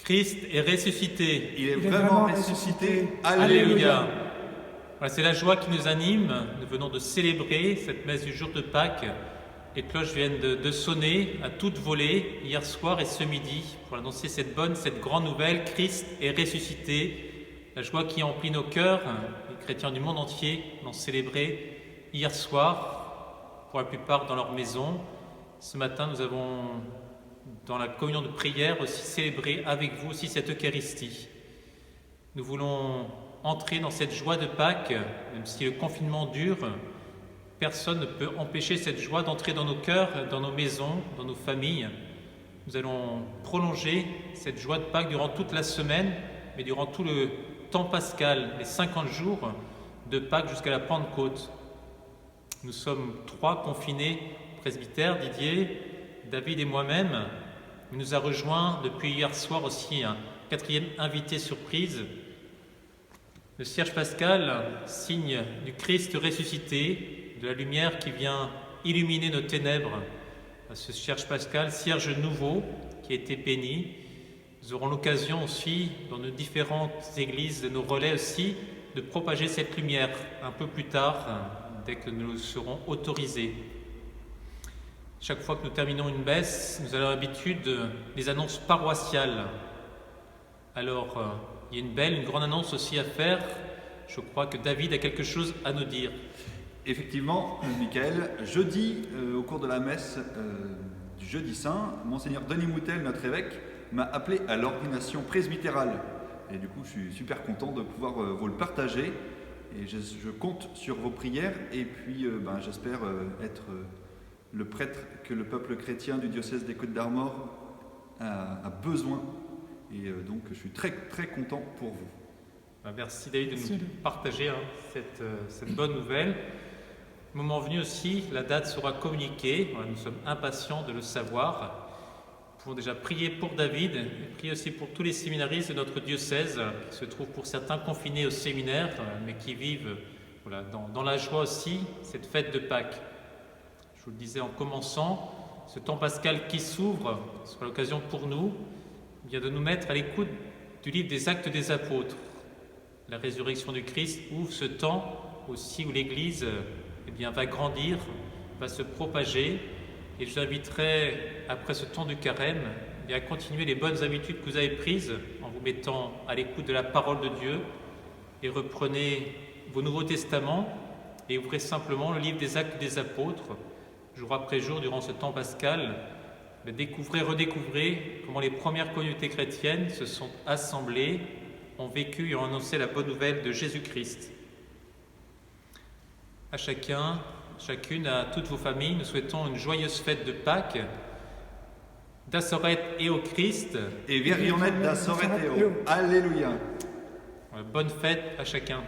Christ est ressuscité. Il est vraiment ressuscité. Alléluia. Voilà, c'est la joie qui nous anime. Nous venons de célébrer cette messe du jour de Pâques. Les cloches viennent de sonner à toute volée hier soir et ce midi pour annoncer cette grande nouvelle. Christ est ressuscité. La joie qui emplit nos cœurs. Les chrétiens du monde entier l'ont célébré hier soir, pour la plupart dans leur maison. Ce matin, nous avons, dans la communion de prière, aussi célébré avec vous aussi cette Eucharistie. Nous voulons entrer dans cette joie de Pâques, même si le confinement dure. Personne ne peut empêcher cette joie d'entrer dans nos cœurs, dans nos maisons, dans nos familles. Nous allons prolonger cette joie de Pâques durant toute la semaine, mais durant tout le temps pascal, les 50 jours de Pâques jusqu'à la Pentecôte. Nous sommes 3 confinés presbytères, Didier, David et moi-même. Il nous a rejoint depuis hier soir aussi un 4e invité surprise. Le cierge pascal, signe du Christ ressuscité, de la lumière qui vient illuminer nos ténèbres. Ce cierge pascal, cierge nouveau qui a été béni. Nous aurons l'occasion aussi, dans nos différentes églises, de nos relais aussi, de propager cette lumière un peu plus tard, dès que nous serons autorisés. Chaque fois que nous terminons une messe, nous avons l'habitude des annonces paroissiales. Alors, il y a une grande annonce aussi à faire. Je crois que David a quelque chose à nous dire. Effectivement, Michael, jeudi, au cours de la messe du jeudi saint, Monseigneur Denis Moutel, notre évêque, m'a appelé à l'ordination presbytérale. Et du coup, je suis super content de pouvoir vous le partager. Et je compte sur vos prières et puis j'espère être le prêtre que le peuple chrétien du diocèse des Côtes-d'Armor a besoin. Et donc, je suis très, très content pour vous. Merci David de nous partager cette bonne nouvelle. Moment venu aussi, la date sera communiquée. Voilà, nous sommes impatients de le savoir. Nous pouvons déjà prier pour David et prier aussi pour tous les séminaristes de notre diocèse qui se trouvent pour certains confinés au séminaire, mais qui vivent dans la joie aussi cette fête de Pâques. Je vous le disais en commençant, ce temps pascal qui s'ouvre sera l'occasion pour nous de nous mettre à l'écoute du livre des Actes des Apôtres. La résurrection du Christ ouvre ce temps aussi où l'Église va grandir, va se propager. Et je vous inviterai, après ce temps du carême, à continuer les bonnes habitudes que vous avez prises en vous mettant à l'écoute de la parole de Dieu. Et reprenez vos Nouveaux Testaments et ouvrez simplement le livre des Actes des Apôtres, jour après jour, durant ce temps pascal. Découvrez, redécouvrez comment les premières communautés chrétiennes se sont assemblées, ont vécu et ont annoncé la bonne nouvelle de Jésus-Christ. À chacun, chacune, à toutes vos familles, nous souhaitons une joyeuse fête de Pâques, d'Assoret et au Christ. Et Virionette d'Assoret et au. Alléluia. Bonne fête à chacun.